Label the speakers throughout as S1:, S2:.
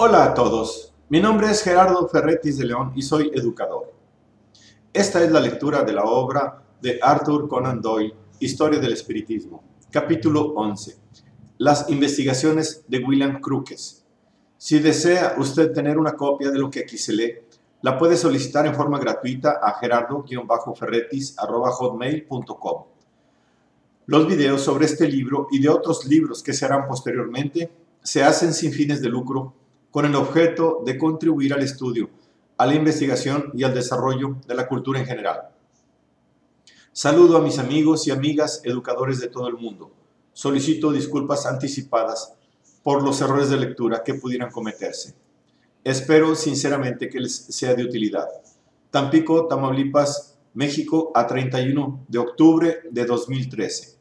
S1: Hola a todos, mi nombre es Gerardo Ferretis de León y soy educador. Esta es la lectura de la obra de Arthur Conan Doyle, Historia del Espiritismo, capítulo 11, Las investigaciones de William Crookes. Si desea usted tener una copia de lo que aquí se lee, la puede solicitar en forma gratuita a gerardo-ferretis@hotmail.com. Los videos sobre este libro y de otros libros que se harán posteriormente se hacen sin fines de lucro con el objeto de contribuir al estudio, a la investigación y al desarrollo de la cultura en general. Saludo a mis amigos y amigas educadores de todo el mundo. Solicito disculpas anticipadas por los errores de lectura que pudieran cometerse. Espero sinceramente que les sea de utilidad. Tampico, Tamaulipas, México, a 31 de octubre de 2013.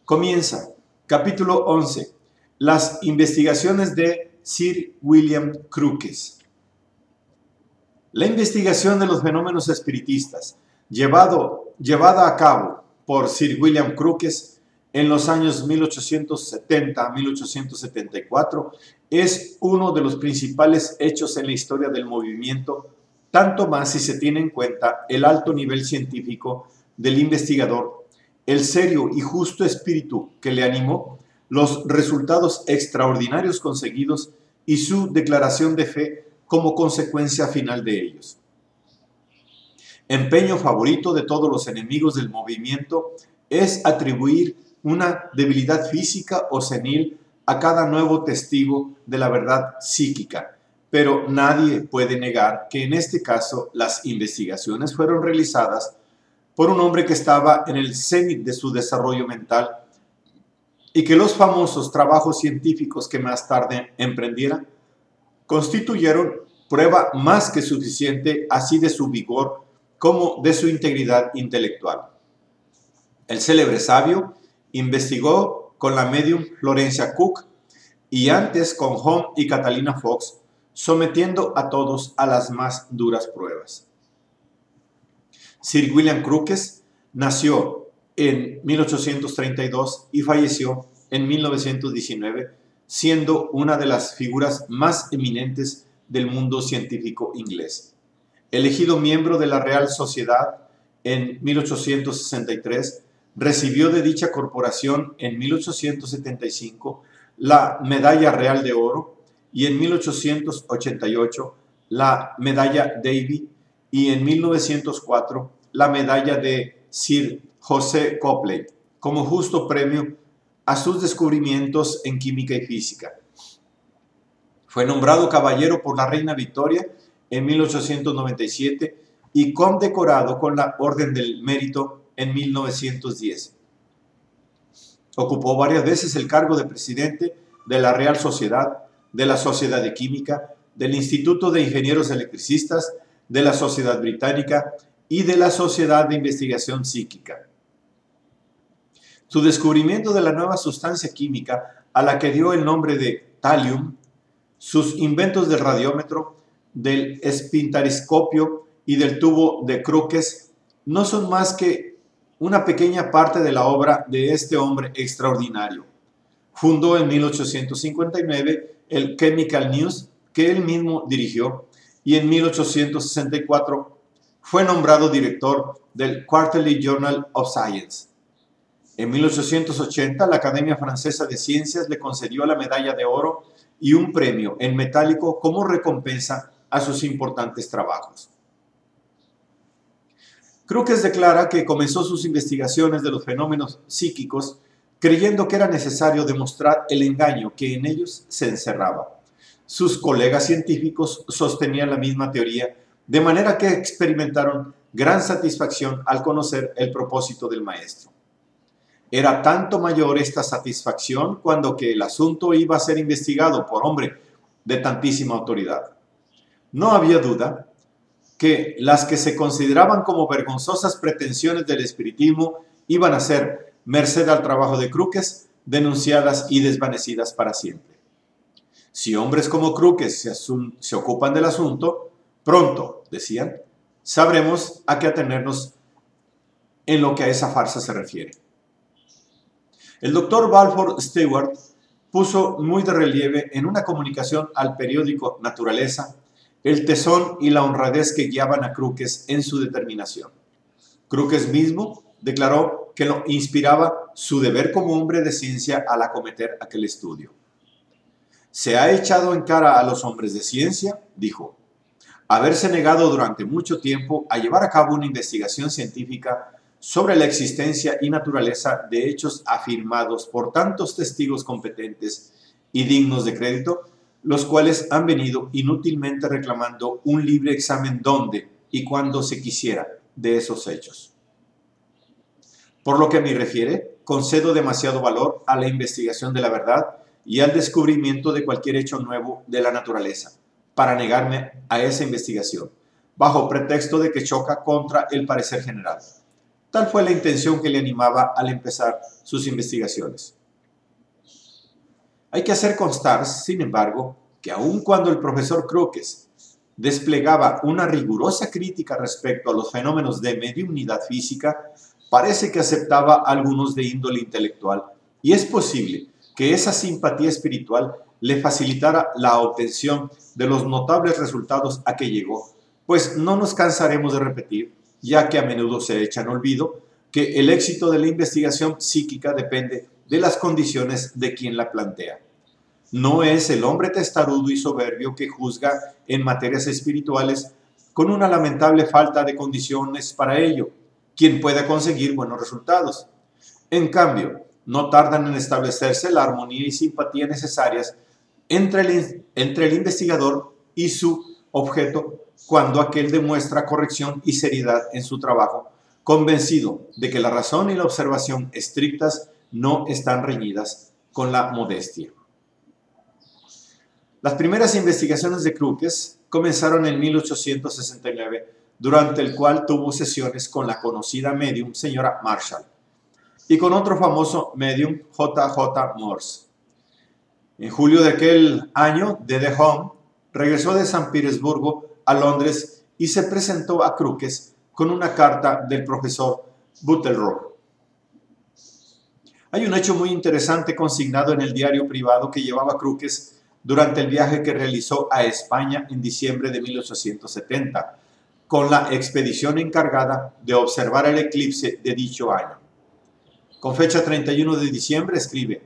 S1: Comienza. Capítulo 11. Las investigaciones de Sir William Crookes. La investigación de los fenómenos espiritistas, llevada a cabo por Sir William Crookes en los años 1870 a 1874, es uno de los principales hechos en la historia del movimiento, tanto más si se tiene en cuenta el alto nivel científico del investigador, el serio y justo espíritu que le animó, los resultados extraordinarios conseguidos y su declaración de fe como consecuencia final de ellos. Empeño favorito de todos los enemigos del movimiento es atribuir una debilidad física o senil a cada nuevo testigo de la verdad psíquica, pero nadie puede negar que en este caso las investigaciones fueron realizadas por un hombre que estaba en el cenit de su desarrollo mental y que los famosos trabajos científicos que más tarde emprendiera constituyeron prueba más que suficiente así de su vigor como de su integridad intelectual. El célebre sabio investigó con la medium Florencia Cook y antes con Home y Catalina Fox, sometiendo a todos a las más duras pruebas. Sir William Crookes nació en 1832 y falleció en 1919, siendo una de las figuras más eminentes del mundo científico inglés. Elegido miembro de la Real Sociedad en 1863, recibió de dicha corporación en 1875 la Medalla Real de Oro y en 1888 la Medalla Davy y en 1904 la Medalla de Sir José Copley como justo premio a sus descubrimientos en química y física. Fue nombrado caballero por la reina Victoria en 1897 y condecorado con la Orden del Mérito en 1910. Ocupó varias veces el cargo de presidente de la Real Sociedad, de la Sociedad de Química, del Instituto de Ingenieros Electricistas, de la Sociedad Británica y de la Sociedad de Investigación Psíquica. Su descubrimiento de la nueva sustancia química, a la que dio el nombre de thallium, sus inventos del radiómetro, del espintariscopio y del tubo de Crookes no son más que una pequeña parte de la obra de este hombre extraordinario. Fundó en 1859 el Chemical News, que él mismo dirigió, y en 1864 fue nombrado director del Quarterly Journal of Science. En 1880 la Academia Francesa de Ciencias le concedió la medalla de oro y un premio en metálico como recompensa a sus importantes trabajos. Crookes declara que comenzó sus investigaciones de los fenómenos psíquicos creyendo que era necesario demostrar el engaño que en ellos se encerraba. Sus colegas científicos sostenían la misma teoría, de manera que experimentaron gran satisfacción al conocer el propósito del maestro. Era tanto mayor esta satisfacción cuando que el asunto iba a ser investigado por hombre de tantísima autoridad. No había duda que las que se consideraban como vergonzosas pretensiones del espiritismo iban a ser, merced al trabajo de Crookes, denunciadas y desvanecidas para siempre. Si hombres como Crookes se ocupan del asunto, pronto, decían, sabremos a qué atenernos en lo que a esa farsa se refiere. El doctor Balfour Stewart puso muy de relieve en una comunicación al periódico Naturaleza el tesón y la honradez que guiaban a Crookes en su determinación. Crookes mismo declaró que lo inspiraba su deber como hombre de ciencia al acometer aquel estudio. Se ha echado en cara a los hombres de ciencia, dijo, haberse negado durante mucho tiempo a llevar a cabo una investigación científica sobre la existencia y naturaleza de hechos afirmados por tantos testigos competentes y dignos de crédito, los cuales han venido inútilmente reclamando un libre examen donde y cuando se quisiera de esos hechos. Por lo que a mí refiere, concedo demasiado valor a la investigación de la verdad y al descubrimiento de cualquier hecho nuevo de la naturaleza, para negarme a esa investigación, bajo pretexto de que choca contra el parecer general. Tal fue la intención que le animaba al empezar sus investigaciones. Hay que hacer constar, sin embargo, que aun cuando el profesor Crookes desplegaba una rigurosa crítica respecto a los fenómenos de mediunidad física, parece que aceptaba algunos de índole intelectual, y es posible que esa simpatía espiritual le facilitara la obtención de los notables resultados a que llegó, pues no nos cansaremos de repetir, ya que a menudo se echa en olvido, que el éxito de la investigación psíquica depende de las condiciones de quien la plantea. No es el hombre testarudo y soberbio que juzga en materias espirituales con una lamentable falta de condiciones para ello, quien pueda conseguir buenos resultados. En cambio, no tardan en establecerse la armonía y simpatía necesarias entre el investigador y su objeto cuando aquel demuestra corrección y seriedad en su trabajo, convencido de que la razón y la observación estrictas no están reñidas con la modestia. Las primeras investigaciones de Crookes comenzaron en 1869, durante el cual tuvo sesiones con la conocida medium señora Marshall y con otro famoso medium, J.J. Morse. En julio de aquel año, de The Home regresó de San Petersburgo a Londres y se presentó a Crookes con una carta del profesor Butterworth. Hay un hecho muy interesante consignado en el diario privado que llevaba Crookes durante el viaje que realizó a España en diciembre de 1870, con la expedición encargada de observar el eclipse de dicho año. Con fecha 31 de diciembre escribe: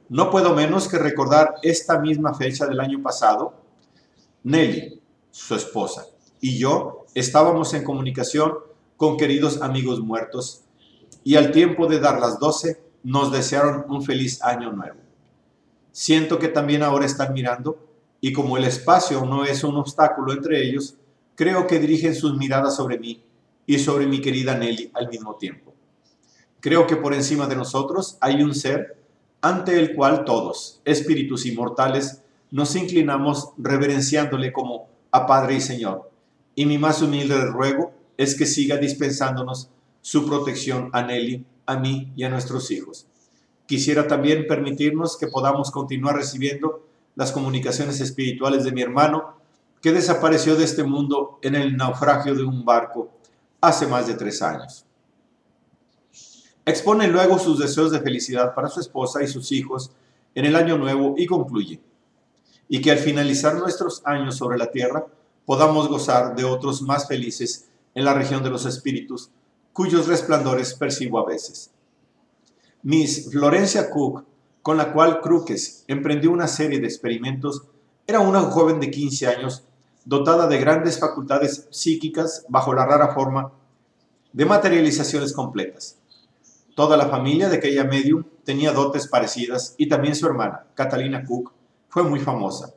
S1: no puedo menos que recordar esta misma fecha del año pasado. Nelly, su esposa, y yo estábamos en comunicación con queridos amigos muertos y al tiempo de dar las 12 nos desearon un feliz año nuevo. Siento que también ahora están mirando y como el espacio no es un obstáculo entre ellos, creo que dirigen sus miradas sobre mí y sobre mi querida Nelly al mismo tiempo. Creo que por encima de nosotros hay un ser ante el cual todos, espíritus inmortales, nos inclinamos reverenciándole como a Padre y Señor, y mi más humilde ruego es que siga dispensándonos su protección a Nelly, a mí y a nuestros hijos. Quisiera también permitirnos que podamos continuar recibiendo las comunicaciones espirituales de mi hermano, que desapareció de este mundo en el naufragio de un barco hace más de 3 años. Expone luego sus deseos de felicidad para su esposa y sus hijos en el año nuevo y concluye: y que al finalizar nuestros años sobre la tierra podamos gozar de otros más felices en la región de los espíritus, cuyos resplandores percibo a veces. Miss Florencia Cook, con la cual Crookes emprendió una serie de experimentos, era una joven de 15 años, dotada de grandes facultades psíquicas bajo la rara forma de materializaciones completas. Toda la familia de aquella medium tenía dotes parecidas y también su hermana, Catalina Cook, fue muy famosa.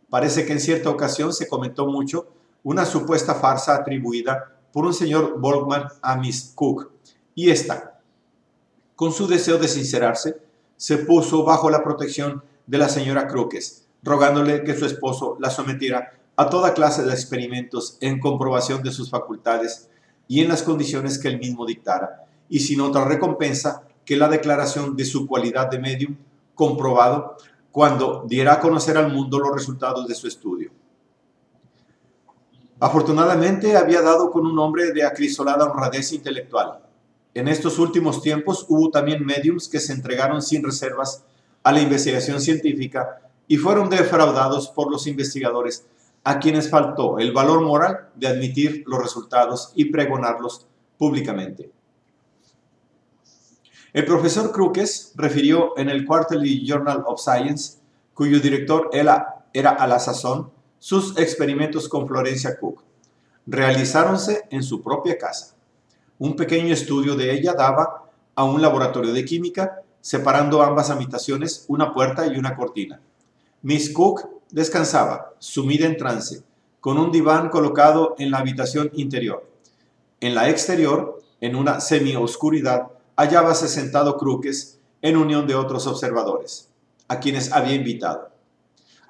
S1: Parece que en cierta ocasión se comentó mucho una supuesta farsa atribuida por un señor Volkmann a Miss Cook, y esta, con su deseo de sincerarse, se puso bajo la protección de la señora Crookes, rogándole que su esposo la sometiera a toda clase de experimentos en comprobación de sus facultades y en las condiciones que él mismo dictara, y sin otra recompensa que la declaración de su cualidad de medium comprobado cuando diera a conocer al mundo los resultados de su estudio. Afortunadamente había dado con un hombre de acrisolada honradez intelectual. En estos últimos tiempos hubo también médiums que se entregaron sin reservas a la investigación científica y fueron defraudados por los investigadores a quienes faltó el valor moral de admitir los resultados y pregonarlos públicamente. El profesor Crookes refirió en el Quarterly Journal of Science, cuyo director era a la sazón, sus experimentos con Florencia Cook. Realizáronse en su propia casa. Un pequeño estudio de ella daba a un laboratorio de química, separando ambas habitaciones una puerta y una cortina. Miss Cook descansaba, sumida en trance, con un diván colocado en la habitación interior. En la exterior, en una semi-oscuridad, hallábase sentado Crookes en unión de otros observadores, a quienes había invitado.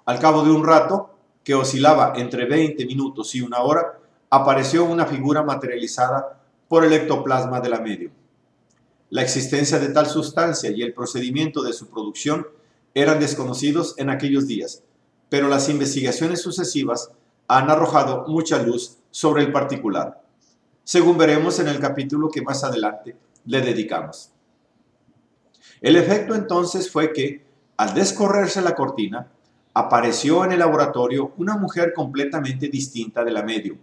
S1: Al cabo de un rato, que oscilaba entre 20 minutos y una hora, apareció una figura materializada por el ectoplasma de la medium. La existencia de tal sustancia y el procedimiento de su producción eran desconocidos en aquellos días, pero las investigaciones sucesivas han arrojado mucha luz sobre el particular, según veremos en el capítulo que más adelante le dedicamos. El efecto entonces fue que, al descorrerse la cortina, apareció en el laboratorio una mujer completamente distinta de la medium.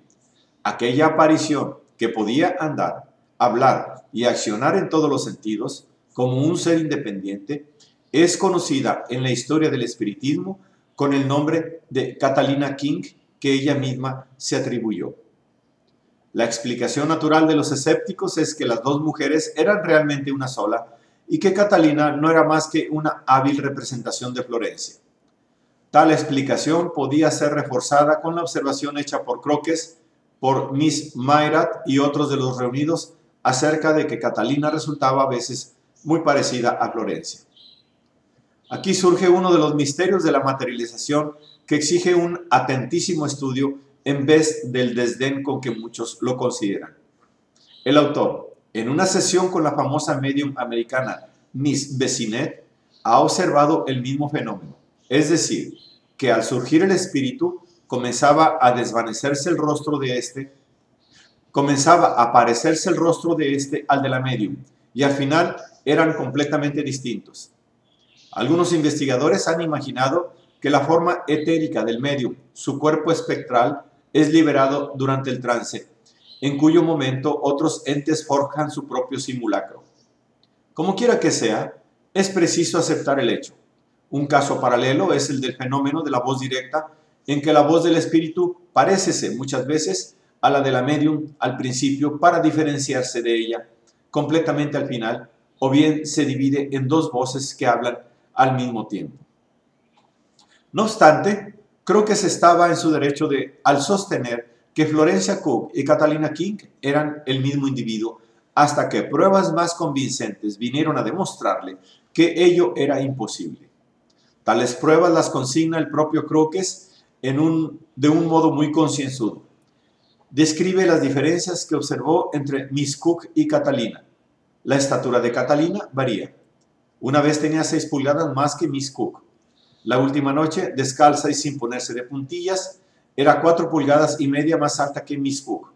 S1: Aquella aparición que podía andar, hablar y accionar en todos los sentidos, como un ser independiente, es conocida en la historia del espiritismo con el nombre de Catalina King, que ella misma se atribuyó. La explicación natural de los escépticos es que las dos mujeres eran realmente una sola y que Catalina no era más que una hábil representación de Florencia. Tal explicación podía ser reforzada con la observación hecha por Crookes, por Miss Mayrat y otros de los reunidos acerca de que Catalina resultaba a veces muy parecida a Florencia. Aquí surge uno de los misterios de la materialización que exige un atentísimo estudio en vez del desdén con que muchos lo consideran. El autor, en una sesión con la famosa medium americana Miss Bessinet, ha observado el mismo fenómeno, es decir, que al surgir el espíritu comenzaba a desvanecerse el rostro de este, comenzaba a parecerse el rostro de este al de la medium, y al final eran completamente distintos. Algunos investigadores han imaginado que la forma etérica del medium, su cuerpo espectral, es liberado durante el trance, en cuyo momento otros entes forjan su propio simulacro. Como quiera que sea, es preciso aceptar el hecho. Un caso paralelo es el del fenómeno de la voz directa, en que la voz del espíritu parécese muchas veces a la de la medium al principio para diferenciarse de ella completamente al final, o bien se divide en dos voces que hablan al mismo tiempo. No obstante, creo que se estaba en su derecho al sostener que Florencia Cook y Catalina King eran el mismo individuo, hasta que pruebas más convincentes vinieron a demostrarle que ello era imposible. Tales pruebas las consigna el propio Crookes de un modo muy concienzudo. Describe las diferencias que observó entre Miss Cook y Catalina. La estatura de Catalina varía. Una vez tenía 6 pulgadas más que Miss Cook. La última noche, descalza y sin ponerse de puntillas, era 4,5 pulgadas más alta que Miss Cook.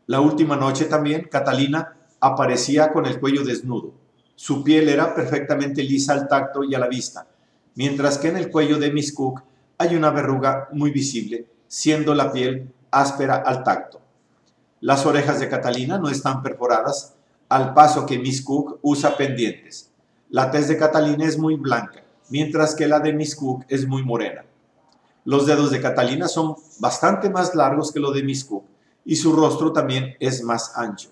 S1: La última noche también, Catalina aparecía con el cuello desnudo. Su piel era perfectamente lisa al tacto y a la vista, mientras que en el cuello de Miss Cook hay una verruga muy visible, siendo la piel áspera al tacto. Las orejas de Catalina no están perforadas, al paso que Miss Cook usa pendientes. La tez de Catalina es muy blanca, mientras que la de Miss Cook es muy morena. Los dedos de Catalina son bastante más largos que los de Miss Cook y su rostro también es más ancho.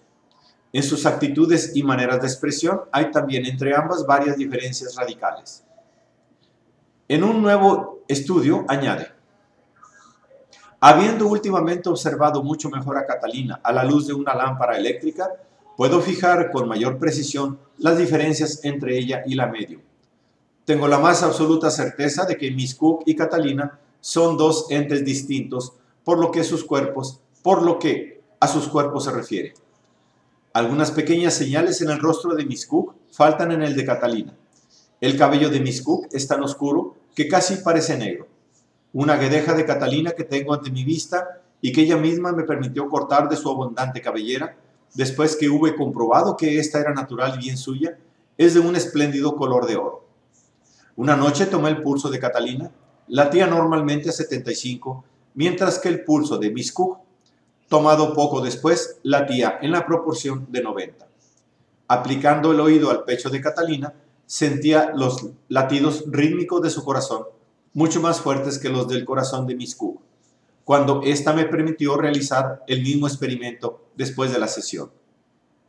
S1: En sus actitudes y maneras de expresión hay también entre ambas varias diferencias radicales. En un nuevo estudio añade: habiendo últimamente observado mucho mejor a Catalina a la luz de una lámpara eléctrica, puedo fijar con mayor precisión las diferencias entre ella y la medium. Tengo la más absoluta certeza de que Miss Cook y Catalina son dos entes distintos por lo que a sus cuerpos se refiere. Algunas pequeñas señales en el rostro de Miss Cook faltan en el de Catalina. El cabello de Miss Cook es tan oscuro que casi parece negro. Una guedeja de Catalina que tengo ante mi vista y que ella misma me permitió cortar de su abundante cabellera, después que hube comprobado que ésta era natural y bien suya, es de un espléndido color de oro. Una noche tomé el pulso de Catalina, latía normalmente a 75, mientras que el pulso de Miss Cook, tomado poco después, latía en la proporción de 90. Aplicando el oído al pecho de Catalina, sentía los latidos rítmicos de su corazón, mucho más fuertes que los del corazón de Miss Cook, cuando ésta me permitió realizar el mismo experimento después de la sesión.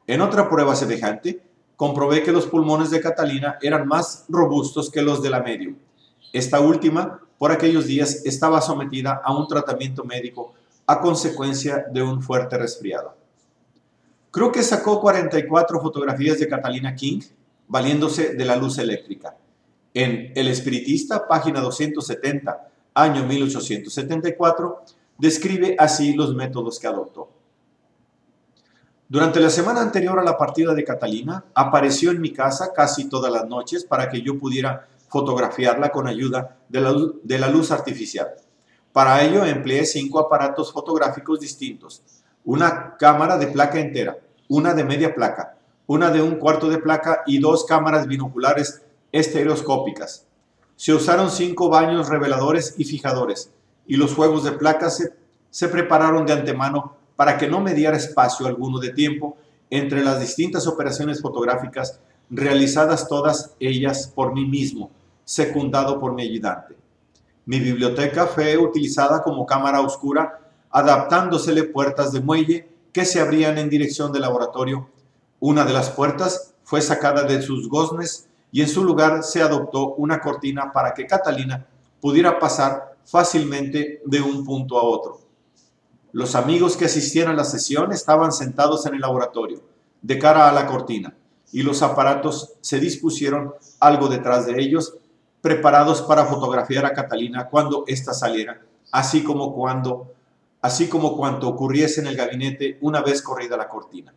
S1: En otra prueba semejante, comprobé que los pulmones de Catalina eran más robustos que los de la medium. Esta última, por aquellos días, estaba sometida a un tratamiento médico a consecuencia de un fuerte resfriado. Creo que sacó 44 fotografías de Catalina King, valiéndose de la luz eléctrica. En El Espiritista, página 270, año 1874, describe así los métodos que adoptó. Durante la semana anterior a la partida de Catalina, apareció en mi casa casi todas las noches para que yo pudiera fotografiarla con ayuda de la luz artificial. Para ello empleé 5 aparatos fotográficos distintos, una cámara de placa entera, una de media placa, una de 1/4 de placa y 2 cámaras binoculares estereoscópicas. Se usaron 5 baños reveladores y fijadores, y los juegos de placas se prepararon de antemano para que no me diera espacio alguno de tiempo entre las distintas operaciones fotográficas realizadas todas ellas por mí mismo, secundado por mi ayudante. Mi biblioteca fue utilizada como cámara oscura, adaptándosele puertas de muelle que se abrían en dirección del laboratorio. Una de las puertas fue sacada de sus goznes y en su lugar se adoptó una cortina para que Catalina pudiera pasar fácilmente de un punto a otro. Los amigos que asistían a la sesión estaban sentados en el laboratorio, de cara a la cortina, y los aparatos se dispusieron algo detrás de ellos, preparados para fotografiar a Catalina cuando ésta saliera, así como cuanto ocurriese en el gabinete una vez corrida la cortina.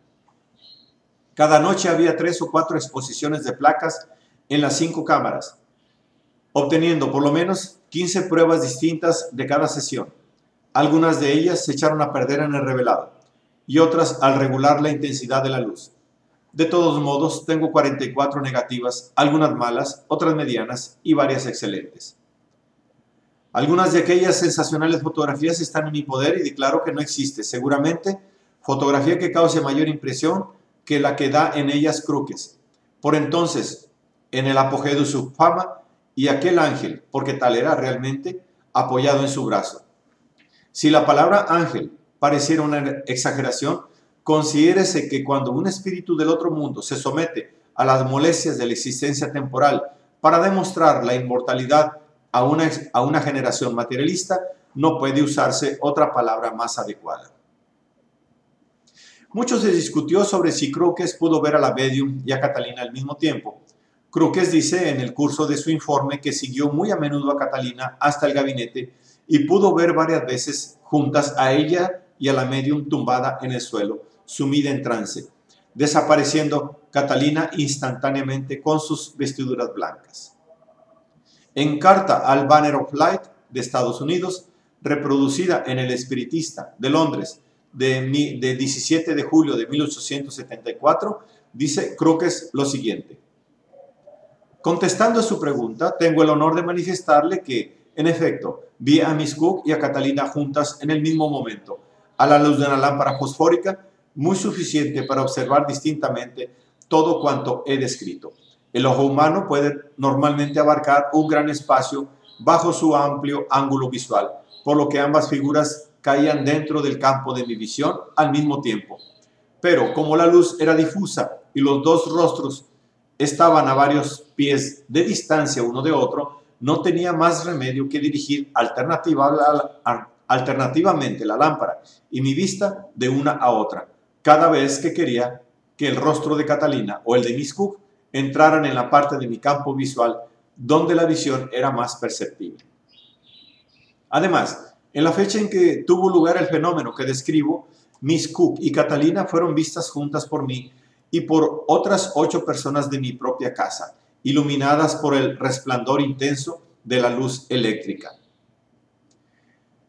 S1: Cada noche había 3 o 4 exposiciones de placas en las 5 cámaras, obteniendo por lo menos 15 pruebas distintas de cada sesión. Algunas de ellas se echaron a perder en el revelado y otras al regular la intensidad de la luz. De todos modos, tengo 44 negativas, algunas malas, otras medianas y varias excelentes. Algunas de aquellas sensacionales fotografías están en mi poder y declaro que no existe, seguramente, fotografía que cause mayor impresión que la que da en ellas Crookes, por entonces en el apogeo de su fama, y aquel ángel, porque tal era realmente, apoyado en su brazo. Si la palabra ángel pareciera una exageración, considérese que cuando un espíritu del otro mundo se somete a las molestias de la existencia temporal para demostrar la inmortalidad a una generación materialista, no puede usarse otra palabra más adecuada. Mucho se discutió sobre si Crookes pudo ver a la medium y a Catalina al mismo tiempo. Crookes dice en el curso de su informe que siguió muy a menudo a Catalina hasta el gabinete y pudo ver varias veces juntas a ella y a la medium tumbada en el suelo, sumida en trance, desapareciendo Catalina instantáneamente con sus vestiduras blancas. En carta al Banner of Light de Estados Unidos, reproducida en El Espiritista de Londres de 17 de julio de 1874, dice Crookes lo siguiente: contestando a su pregunta, tengo el honor de manifestarle que, en efecto, vi a Miss Cook y a Catalina juntas en el mismo momento, a la luz de una lámpara fosfórica, muy suficiente para observar distintamente todo cuanto he descrito. El ojo humano puede normalmente abarcar un gran espacio bajo su amplio ángulo visual, por lo que ambas figuras caían dentro del campo de mi visión al mismo tiempo. Pero como la luz era difusa y los dos rostros estaban a varios pies de distancia uno de otro, no tenía más remedio que dirigir alternativamente la lámpara y mi vista de una a otra, cada vez que quería que el rostro de Catalina o el de Miss Cook entraran en la parte de mi campo visual donde la visión era más perceptible. Además, en la fecha en que tuvo lugar el fenómeno que describo, Miss Cook y Catalina fueron vistas juntas por mí y por otras 8 personas de mi propia casa, iluminadas por el resplandor intenso de la luz eléctrica.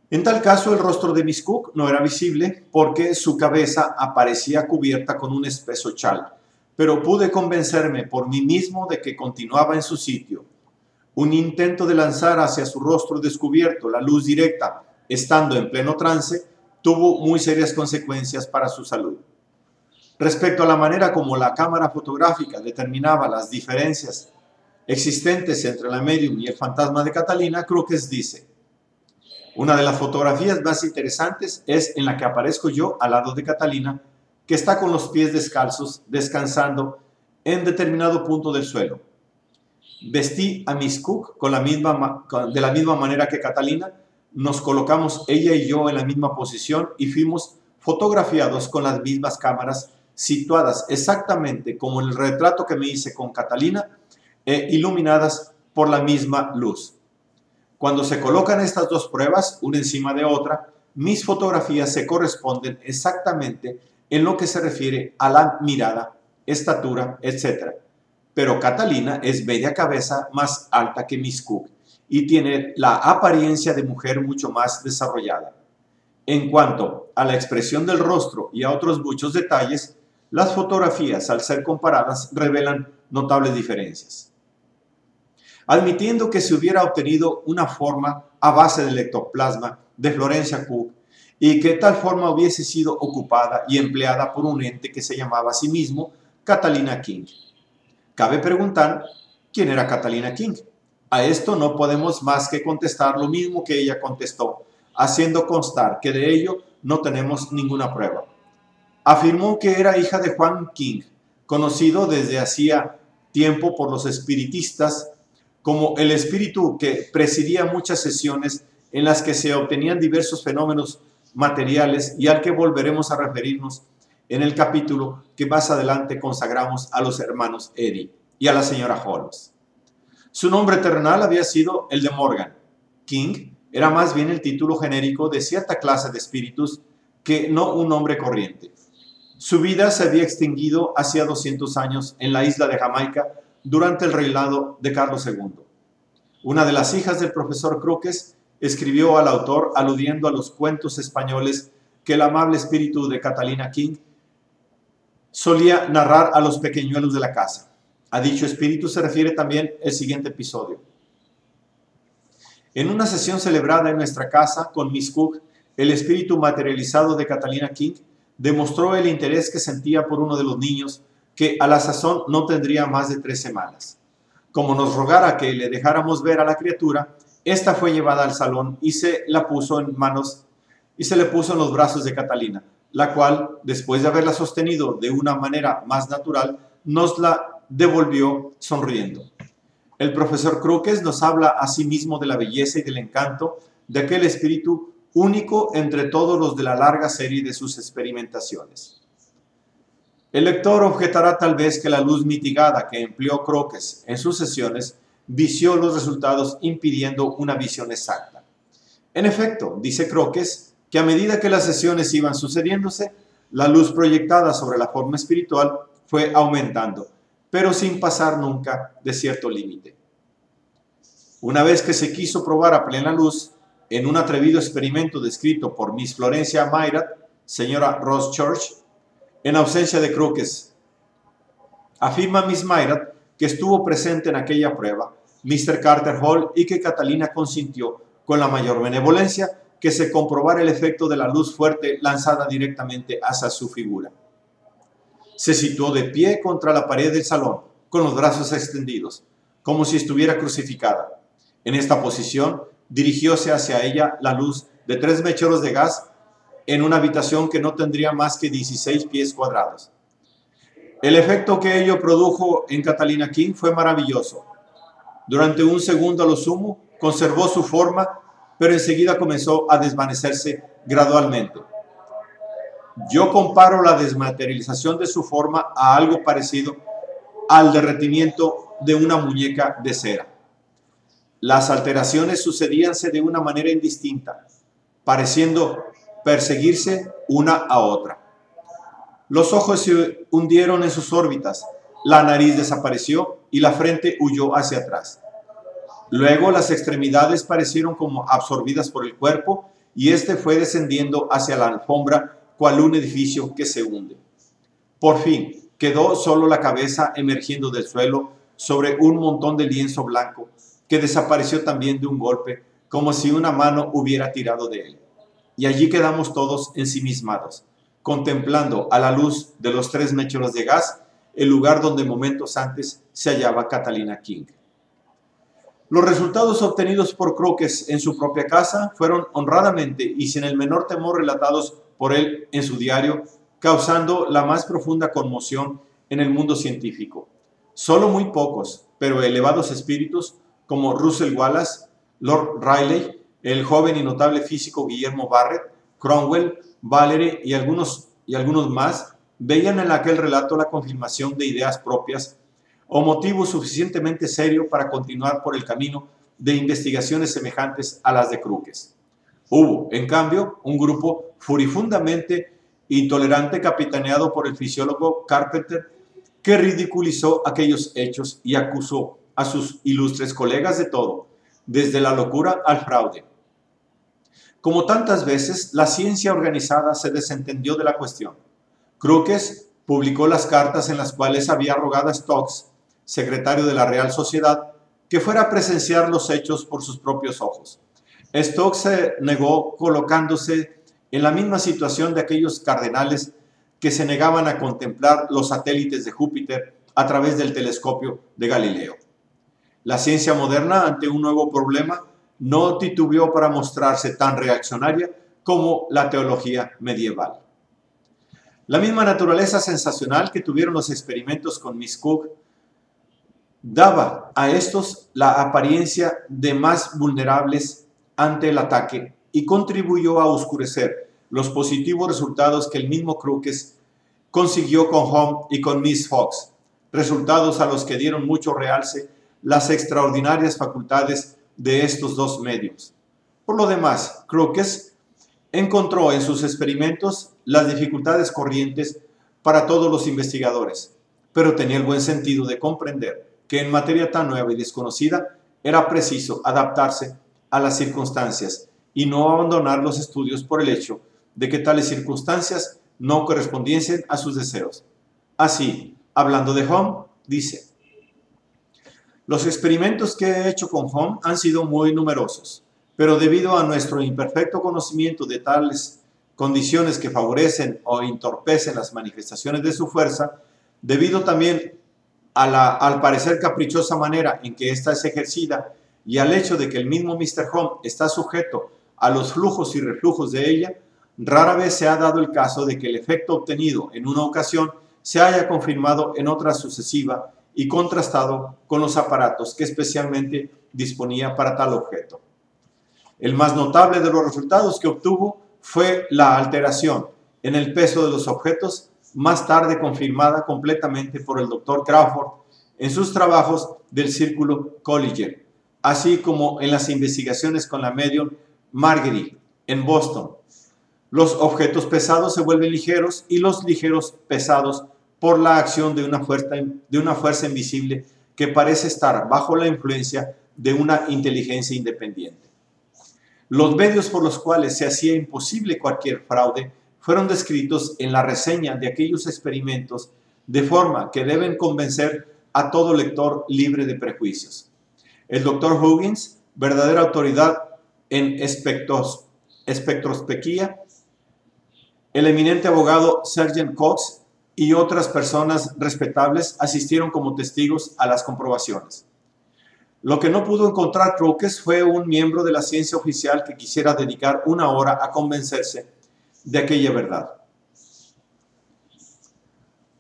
S1: En tal caso, el rostro de Miss Cook no era visible porque su cabeza aparecía cubierta con un espeso chal, pero pude convencerme por mí mismo de que continuaba en su sitio. Un intento de lanzar hacia su rostro descubierto la luz directa, estando en pleno trance, tuvo muy serias consecuencias para su salud. Respecto a la manera como la cámara fotográfica determinaba las diferencias existentes entre la medium y el fantasma de Catalina, Crookes dice: una de las fotografías más interesantes es en la que aparezco yo al lado de Catalina, que está con los pies descalzos, descansando en determinado punto del suelo. Vestí a Miss Cook de la misma manera que Catalina, nos colocamos ella y yo en la misma posición y fuimos fotografiados con las mismas cámaras situadas exactamente como en el retrato que me hice con Catalina, iluminadas por la misma luz. Cuando se colocan estas dos pruebas, una encima de otra, mis fotografías se corresponden exactamente en lo que se refiere a la mirada, estatura, etc. Pero Catalina es media cabeza más alta que Miss Cook y tiene la apariencia de mujer mucho más desarrollada. En cuanto a la expresión del rostro y a otros muchos detalles, las fotografías, al ser comparadas, revelan notables diferencias. Admitiendo que se hubiera obtenido una forma a base del ectoplasma de Florencia Cook y que tal forma hubiese sido ocupada y empleada por un ente que se llamaba a sí mismo Catalina King. Cabe preguntar, ¿quién era Catalina King? A esto no podemos más que contestar lo mismo que ella contestó, haciendo constar que de ello no tenemos ninguna prueba. Afirmó que era hija de Juan King, conocido desde hacía tiempo por los espiritistas como el espíritu que presidía muchas sesiones en las que se obtenían diversos fenómenos materiales y al que volveremos a referirnos en el capítulo que más adelante consagramos a los hermanos Eddy y a la señora Holmes. Su nombre terrenal había sido el de Morgan. King era más bien el título genérico de cierta clase de espíritus que no un nombre corriente. Su vida se había extinguido hacía 200 años en la isla de Jamaica durante el reinado de Carlos II. Una de las hijas del profesor Crookes escribió al autor aludiendo a los cuentos españoles que el amable espíritu de Catalina King solía narrar a los pequeñuelos de la casa. A dicho espíritu se refiere también el siguiente episodio. En una sesión celebrada en nuestra casa con Miss Cook, el espíritu materializado de Catalina King demostró el interés que sentía por uno de los niños que a la sazón no tendría más de 3 semanas. Como nos rogara que le dejáramos ver a la criatura, esta fue llevada al salón y se le puso en los brazos de Catalina, la cual, después de haberla sostenido de una manera más natural, nos la devolvió sonriendo. El profesor Crookes nos habla asimismo de la belleza y del encanto de aquel espíritu único entre todos los de la larga serie de sus experimentaciones. El lector objetará tal vez que la luz mitigada que empleó Crookes en sus sesiones vició los resultados impidiendo una visión exacta. En efecto, dice Crookes, que a medida que las sesiones iban sucediéndose, la luz proyectada sobre la forma espiritual fue aumentando, pero sin pasar nunca de cierto límite. Una vez que se quiso probar a plena luz, en un atrevido experimento descrito por Miss Florencia Mayrat, señora Ross Church, en ausencia de Crookes, afirma Miss Mayrat que estuvo presente en aquella prueba, Mr. Carter Hall, y que Catalina consintió con la mayor benevolencia que se comprobara el efecto de la luz fuerte lanzada directamente hacia su figura. Se situó de pie contra la pared del salón, con los brazos extendidos, como si estuviera crucificada. En esta posición, dirigióse hacia ella la luz de 3 mecheros de gas en una habitación que no tendría más que 16 pies cuadrados. El efecto que ello produjo en Catalina King fue maravilloso. Durante un segundo a lo sumo, conservó su forma, pero enseguida comenzó a desvanecerse gradualmente. Yo comparo la desmaterialización de su forma a algo parecido al derretimiento de una muñeca de cera. Las alteraciones sucedíanse de una manera indistinta, pareciendo perseguirse una a otra. Los ojos se hundieron en sus órbitas, la nariz desapareció y la frente huyó hacia atrás. Luego las extremidades parecieron como absorbidas por el cuerpo y éste fue descendiendo hacia la alfombra cual un edificio que se hunde. Por fin, quedó solo la cabeza emergiendo del suelo sobre un montón de lienzo blanco, que desapareció también de un golpe, como si una mano hubiera tirado de él. Y allí quedamos todos ensimismados, contemplando a la luz de los 3 mecheros de gas el lugar donde momentos antes se hallaba Catalina King. Los resultados obtenidos por Crookes en su propia casa fueron honradamente y sin el menor temor relatados por él en su diario, causando la más profunda conmoción en el mundo científico. Solo muy pocos, pero elevados espíritus, como Russell Wallace, Lord Rayleigh, el joven y notable físico Guillermo Barrett, Cromwell, Valery y algunos más, veían en aquel relato la confirmación de ideas propias o motivo suficientemente serio para continuar por el camino de investigaciones semejantes a las de Crookes. Hubo, en cambio, un grupo furibundamente intolerante capitaneado por el fisiólogo Carpenter que ridiculizó aquellos hechos y acusó a sus ilustres colegas de todo, desde la locura al fraude. Como tantas veces, la ciencia organizada se desentendió de la cuestión. Crookes publicó las cartas en las cuales había rogado a Stokes, secretario de la Real Sociedad, que fuera a presenciar los hechos por sus propios ojos. Stokes se negó, colocándose en la misma situación de aquellos cardenales que se negaban a contemplar los satélites de Júpiter a través del telescopio de Galileo. La ciencia moderna, ante un nuevo problema, no titubeó para mostrarse tan reaccionaria como la teología medieval. La misma naturaleza sensacional que tuvieron los experimentos con Miss Cook daba a estos la apariencia de más vulnerables ante el ataque y contribuyó a oscurecer los positivos resultados que el mismo Crookes consiguió con Home y con Miss Fox, resultados a los que dieron mucho realce las extraordinarias facultades de estos dos medios. Por lo demás, Crookes encontró en sus experimentos las dificultades corrientes para todos los investigadores, pero tenía el buen sentido de comprender que en materia tan nueva y desconocida era preciso adaptarse a las circunstancias y no abandonar los estudios por el hecho de que tales circunstancias no correspondiesen a sus deseos. Así, hablando de Home, dice: los experimentos que he hecho con Home han sido muy numerosos, pero debido a nuestro imperfecto conocimiento de tales condiciones que favorecen o entorpecen las manifestaciones de su fuerza, debido también a la, al parecer, caprichosa manera en que ésta es ejercida y al hecho de que el mismo Mr. Home está sujeto a los flujos y reflujos de ella, rara vez se ha dado el caso de que el efecto obtenido en una ocasión se haya confirmado en otra sucesiva y contrastado con los aparatos que especialmente disponía para tal objeto. El más notable de los resultados que obtuvo fue la alteración en el peso de los objetos, más tarde confirmada completamente por el Dr. Crawford en sus trabajos del Círculo Colliger, así como en las investigaciones con la medium Margery en Boston. Los objetos pesados se vuelven ligeros y los ligeros pesados por la acción de una fuerza invisible que parece estar bajo la influencia de una inteligencia independiente. Los medios por los cuales se hacía imposible cualquier fraude fueron descritos en la reseña de aquellos experimentos, de forma que deben convencer a todo lector libre de prejuicios. El Dr. Huggins, verdadera autoridad en espectroscopía, el eminente abogado Sergeant Cox y otras personas respetables asistieron como testigos a las comprobaciones. Lo que no pudo encontrar Crookes fue un miembro de la ciencia oficial que quisiera dedicar una hora a convencerse de aquella verdad.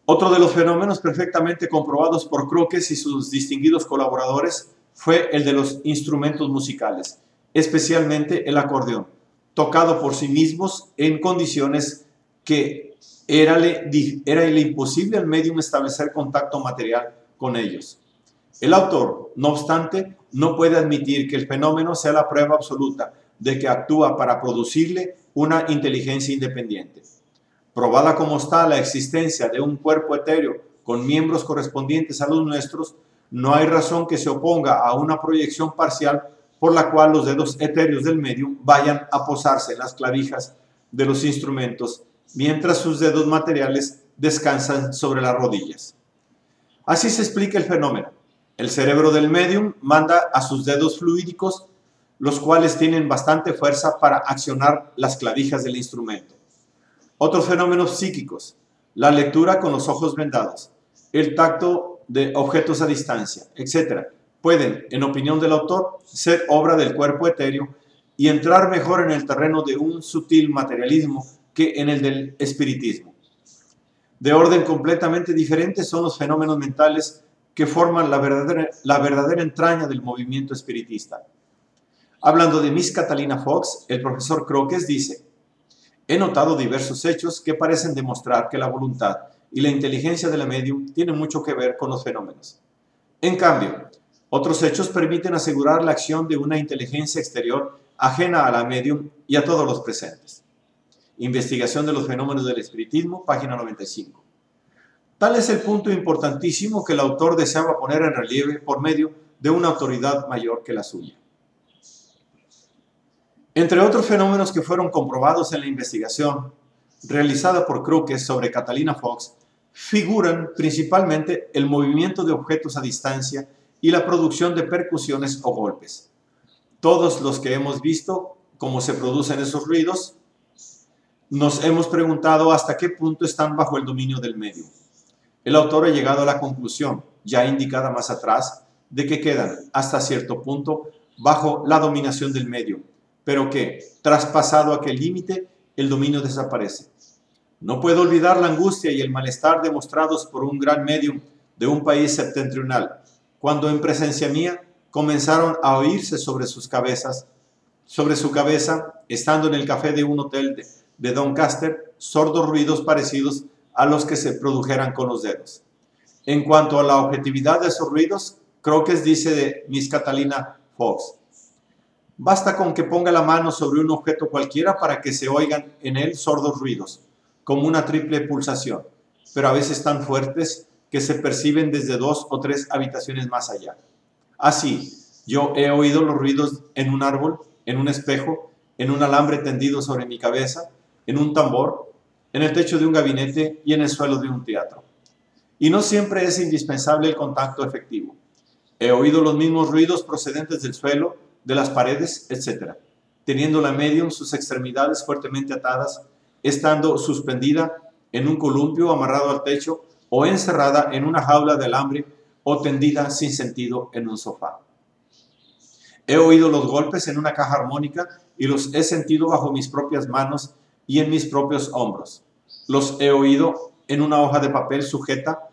S1: Otro de los fenómenos perfectamente comprobados por Crookes y sus distinguidos colaboradores fue el de los instrumentos musicales, especialmente el acordeón, tocado por sí mismos en condiciones que era imposible al medium establecer contacto material con ellos. El autor, no obstante, no puede admitir que el fenómeno sea la prueba absoluta de que actúa para producirle una inteligencia independiente. Probada como está la existencia de un cuerpo etéreo con miembros correspondientes a los nuestros, no hay razón que se oponga a una proyección parcial por la cual los dedos etéreos del medium vayan a posarse en las clavijas de los instrumentos, mientras sus dedos materiales descansan sobre las rodillas. Así se explica el fenómeno. El cerebro del médium manda a sus dedos fluídicos, los cuales tienen bastante fuerza para accionar las clavijas del instrumento. Otros fenómenos psíquicos: la lectura con los ojos vendados, el tacto de objetos a distancia, etc., pueden, en opinión del autor, ser obra del cuerpo etéreo y entrar mejor en el terreno de un sutil materialismo que en el del espiritismo. De orden completamente diferente son los fenómenos mentales que forman la verdadera entraña del movimiento espiritista. Hablando de Miss Catalina Fox, el profesor Crookes dice: he notado diversos hechos que parecen demostrar que la voluntad y la inteligencia de la medium tienen mucho que ver con los fenómenos. En cambio, otros hechos permiten asegurar la acción de una inteligencia exterior ajena a la medium y a todos los presentes. Investigación de los fenómenos del espiritismo, página 95. Tal es el punto importantísimo que el autor deseaba poner en relieve por medio de una autoridad mayor que la suya. Entre otros fenómenos que fueron comprobados en la investigación realizada por Crookes sobre Catalina Fox, figuran principalmente el movimiento de objetos a distancia y la producción de percusiones o golpes. Todos los que hemos visto cómo se producen esos ruidos, nos hemos preguntado hasta qué punto están bajo el dominio del medio. El autor ha llegado a la conclusión, ya indicada más atrás, de que quedan, hasta cierto punto, bajo la dominación del medio, pero que, traspasado aquel límite, el dominio desaparece. No puedo olvidar la angustia y el malestar demostrados por un gran medium de un país septentrional, cuando en presencia mía comenzaron a oírse sobre su cabeza, estando en el café de un hotel de Doncaster, sordos ruidos parecidos a los que se produjeran con los dedos. En cuanto a la objetividad de esos ruidos, Crookes dice de Miss Catalina Fox: basta con que ponga la mano sobre un objeto cualquiera para que se oigan en él sordos ruidos, como una triple pulsación, pero a veces tan fuertes que se perciben desde 2 o 3 habitaciones más allá. Así, yo he oído los ruidos en un árbol, en un espejo, en un alambre tendido sobre mi cabeza, en un tambor, en el techo de un gabinete y en el suelo de un teatro. Y no siempre es indispensable el contacto efectivo. He oído los mismos ruidos procedentes del suelo, de las paredes, etc., teniendo la medium sus extremidades fuertemente atadas, estando suspendida en un columpio amarrado al techo o encerrada en una jaula de alambre o tendida sin sentido en un sofá. He oído los golpes en una caja armónica y los he sentido bajo mis propias manos y en mis propios hombros. Los he oído en una hoja de papel sujeta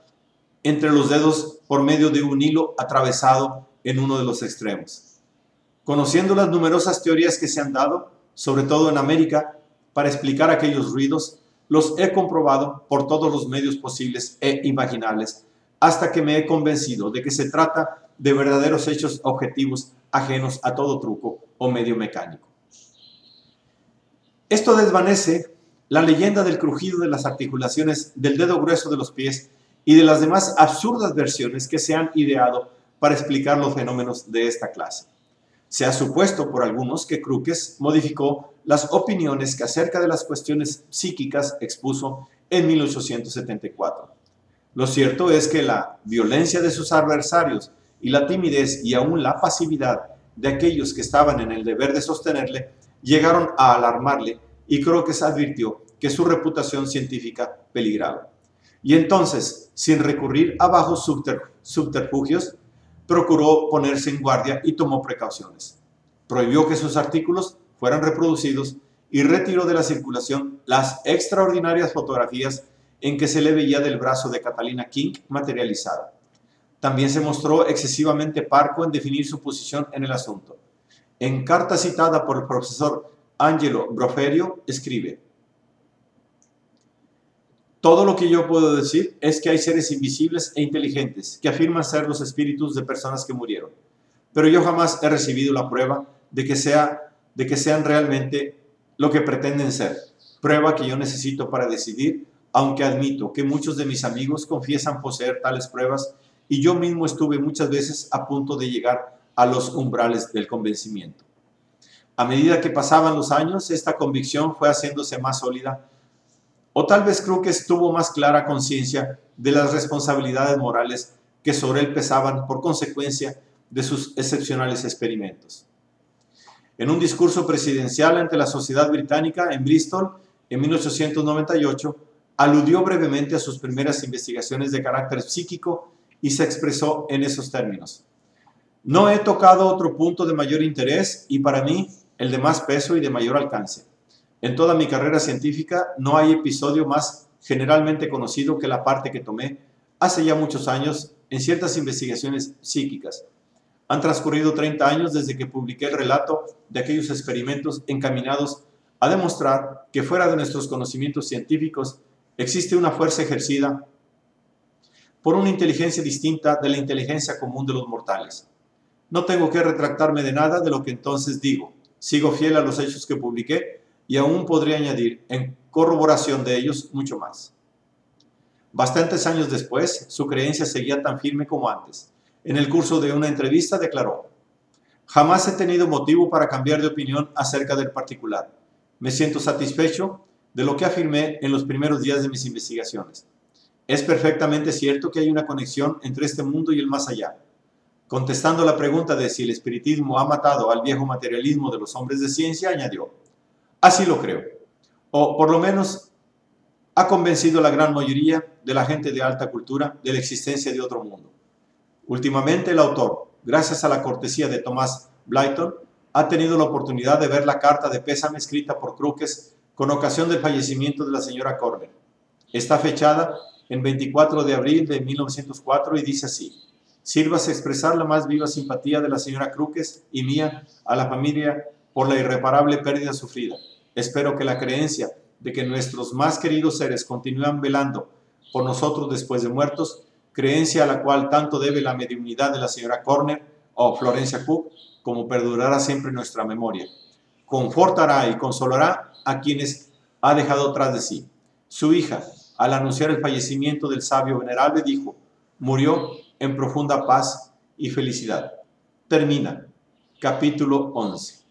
S1: entre los dedos por medio de un hilo atravesado en uno de los extremos. Conociendo las numerosas teorías que se han dado, sobre todo en América, para explicar aquellos ruidos, los he comprobado por todos los medios posibles e imaginables, hasta que me he convencido de que se trata de verdaderos hechos objetivos ajenos a todo truco o medio mecánico. Esto desvanece la leyenda del crujido de las articulaciones del dedo grueso de los pies y de las demás absurdas versiones que se han ideado para explicar los fenómenos de esta clase. Se ha supuesto por algunos que Crookes modificó las opiniones que acerca de las cuestiones psíquicas expuso en 1874. Lo cierto es que la violencia de sus adversarios y la timidez y aún la pasividad de aquellos que estaban en el deber de sostenerle llegaron a alarmarle, y Crookes advirtió que su reputación científica peligraba. Y entonces, sin recurrir a bajos subterfugios, procuró ponerse en guardia y tomó precauciones. Prohibió que sus artículos fueran reproducidos y retiró de la circulación las extraordinarias fotografías en que se le veía del brazo de Catalina King materializada. También se mostró excesivamente parco en definir su posición en el asunto. En carta citada por el profesor Angelo Broferio, escribe: todo lo que yo puedo decir es que hay seres invisibles e inteligentes que afirman ser los espíritus de personas que murieron, pero yo jamás he recibido la prueba de que sean realmente lo que pretenden ser, prueba que yo necesito para decidir, aunque admito que muchos de mis amigos confiesan poseer tales pruebas y yo mismo estuve muchas veces a punto de llegar a los umbrales del convencimiento. A medida que pasaban los años, esta convicción fue haciéndose más sólida, o tal vez Crookes tuvo más clara conciencia de las responsabilidades morales que sobre él pesaban por consecuencia de sus excepcionales experimentos. En un discurso presidencial ante la Sociedad Británica en Bristol en 1898, aludió brevemente a sus primeras investigaciones de carácter psíquico y se expresó en esos términos: no he tocado otro punto de mayor interés y para mí el de más peso y de mayor alcance. En toda mi carrera científica no hay episodio más generalmente conocido que la parte que tomé hace ya muchos años en ciertas investigaciones psíquicas. Han transcurrido 30 años desde que publiqué el relato de aquellos experimentos encaminados a demostrar que fuera de nuestros conocimientos científicos existe una fuerza ejercida por una inteligencia distinta de la inteligencia común de los mortales. No tengo que retractarme de nada de lo que entonces digo. Sigo fiel a los hechos que publiqué y aún podría añadir, en corroboración de ellos, mucho más. Bastantes años después, su creencia seguía tan firme como antes. En el curso de una entrevista declaró: jamás he tenido motivo para cambiar de opinión acerca del particular. Me siento satisfecho de lo que afirmé en los primeros días de mis investigaciones. Es perfectamente cierto que hay una conexión entre este mundo y el más allá. Contestando la pregunta de si el espiritismo ha matado al viejo materialismo de los hombres de ciencia, añadió: así lo creo, o por lo menos ha convencido a la gran mayoría de la gente de alta cultura de la existencia de otro mundo. Últimamente el autor, gracias a la cortesía de Thomas Blyton, ha tenido la oportunidad de ver la carta de pésame escrita por Crookes con ocasión del fallecimiento de la señora Corner. Está fechada en 24 de abril de 1904 y dice así: sírvase expresar la más viva simpatía de la señora Crookes y mía a la familia por la irreparable pérdida sufrida. Espero que la creencia de que nuestros más queridos seres continúan velando por nosotros después de muertos, creencia a la cual tanto debe la mediunidad de la señora Corner o Florencia Cook, como perdurará siempre en nuestra memoria, confortará y consolará a quienes ha dejado tras de sí. Su hija, al anunciar el fallecimiento del sabio venerable, dijo: murió en profunda paz y felicidad. Termina. Capítulo 11.